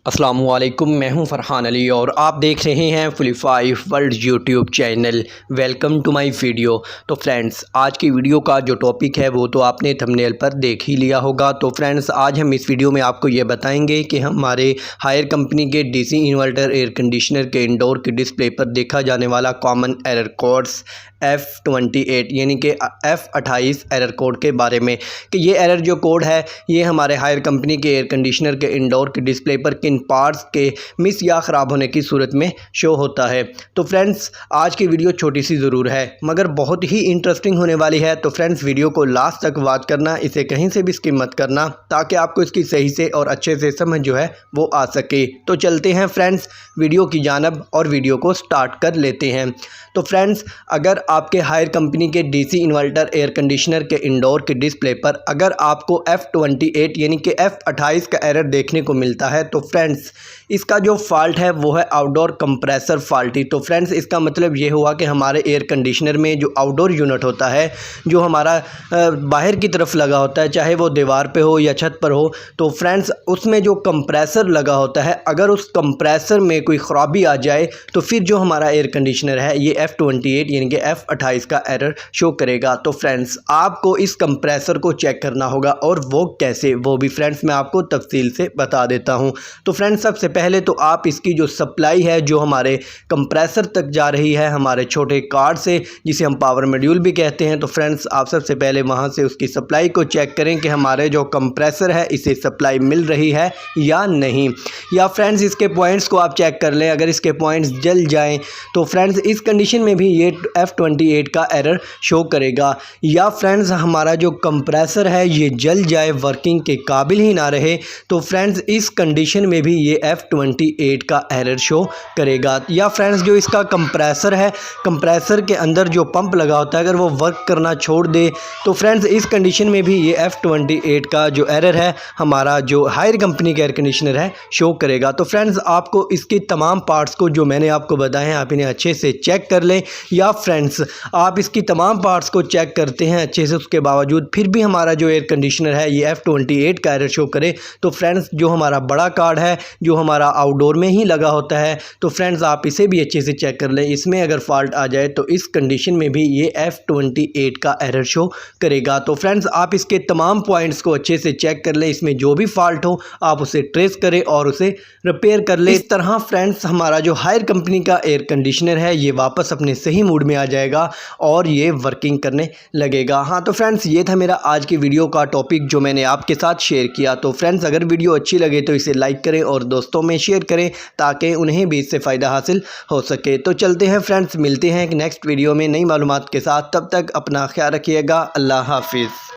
अस्सलामुअलैकुम, मैं हूं फ़रहान अली और आप देख रहे हैं फुली5 world YouTube channel. Welcome to my video. तो फ्रेंड्स, आज की वीडियो का जो टॉपिक है वो तो आपने थंबनेल पर देख ही लिया होगा। तो फ्रेंड्स, आज हम इस वीडियो में आपको ये बताएंगे कि हमारे हायर कंपनी के डीसी इन्वर्टर एयर कंडीशनर के इंडोर के डिस्प्ले पर देखा जाने वाला कॉमन एरर कोड्स F28 यानी कि F28 एरर कोड के बारे में, कि ये एरर जो कोड है ये हमारे हायर कंपनी के एयर कंडीशनर के इंडोर के डिस्प्ले पर किन पार्ट्स के मिस या ख़राब होने की सूरत में शो होता है। तो फ्रेंड्स, आज की वीडियो छोटी सी ज़रूर है मगर बहुत ही इंटरेस्टिंग होने वाली है। तो फ्रेंड्स, वीडियो को लास्ट तक वॉच करना, इसे कहीं से भी स्किप मत करना ताकि आपको इसकी सही से और अच्छे से समझ जो है वो आ सके। तो चलते हैं फ्रेंड्स वीडियो की जानब और वीडियो को स्टार्ट कर लेते हैं। तो फ्रेंड्स, अगर आपके हायर कंपनी के डीसी इन्वर्टर एयर कंडीशनर के इंडोर के डिस्प्ले पर अगर आपको F28 यानी कि F28 का एरर देखने को मिलता है तो फ्रेंड्स, इसका जो फॉल्ट है वो है आउटडोर कंप्रेसर फॉल्टी। तो फ्रेंड्स, इसका मतलब ये हुआ कि हमारे एयर कंडीशनर में जो आउटडोर यूनिट होता है, जो हमारा बाहर की तरफ लगा होता है, चाहे वो दीवार पे हो या छत पर हो, तो फ्रेंड्स उसमें जो कंप्रेसर लगा होता है, अगर उस कंप्रेसर में कोई ख़राबी आ जाए तो फिर जो हमारा एयर कंडीशनर है ये F28 यानी कि F28 का एरर शो करेगा। तो फ्रेंड्स, आपको इस कंप्रेसर को चेक करना होगा, और वो कैसे, वो भी फ्रेंड्स मैं आपको तफसील से बता देता हूँ। तो फ्रेंड्स, सबसे पहले तो आप इसकी जो सप्लाई है जो हमारे कंप्रेसर तक जा रही है हमारे छोटे कार्ड से, जिसे हम पावर मॉड्यूल भी कहते हैं, तो फ्रेंड्स आप सबसे पहले वहाँ से उसकी सप्लाई को चेक करें कि हमारे जो कंप्रेसर है इसे सप्लाई मिल रही है या नहीं। या फ्रेंड्स, इसके पॉइंट्स को आप चेक कर लें, अगर इसके पॉइंट्स जल जाएँ तो फ्रेंड्स इस कंडीशन में भी ये F28 का एरर शो करेगा। या फ्रेंड्स, हमारा जो कंप्रेसर है ये जल जाए, वर्किंग के काबिल ही ना रहे, तो फ्रेंड्स इस कंडीशन में भी ये F28 का एरर शो करेगा। या फ्रेंड्स, जो इसका कंप्रेसर है, कंप्रेसर के अंदर जो पंप लगा होता है, अगर वो वर्क करना छोड़ दे तो फ्रेंड्स इस कंडीशन में भी ये F28 का जो एरर है हमारा जो हायर कंपनी का एयर कंडीशनर है शो करेगा। तो फ्रेंड्स, आपको इसकी तमाम पार्ट्स को जो मैंने आपको बताए हैं आप इन्हें अच्छे से चेक कर लें। या फ्रेंड्स, आप इसकी तमाम पार्ट्स को चेक करते हैं अच्छे से, उसके बावजूद फिर भी हमारा जो एयर कंडीशनर है ये F28 का एरर शो करे, तो फ्रेंड्स जो हमारा बड़ा कार्ड है जो हमारा आउटडोर में ही लगा होता है, तो फ्रेंड्स आप इसे भी अच्छे से चेक कर लें। इसमें अगर फॉल्ट आ जाए तो इस कंडीशन में भी ये F28 का एरर शो करेगा। तो फ्रेंड्स, आप इसके तमाम पॉइंट्स को अच्छे से चेक कर लें, इसमें जो भी फॉल्ट हो आप उसे ट्रेस करें और उसे रिपेयर कर लें। इस तरह फ्रेंड्स हमारा जो हायर कंपनी का एयर कंडीशनर है ये वापस अपने सही मूड में आ जाएगा और ये वर्किंग करने लगेगा। हाँ, तो फ्रेंड्स ये था मेरा आज की वीडियो का टॉपिक जो मैंने आपके साथ शेयर किया। तो फ्रेंड्स, अगर वीडियो अच्छी लगे तो इसे लाइक करें और दोस्तों में शेयर करें ताकि उन्हें भी इससे फ़ायदा हासिल हो सके। तो चलते हैं फ्रेंड्स, मिलते हैं एक नेक्स्ट वीडियो में नई मालूमात के साथ। तब तक अपना ख्याल रखिएगा। अल्लाह हाफिज़।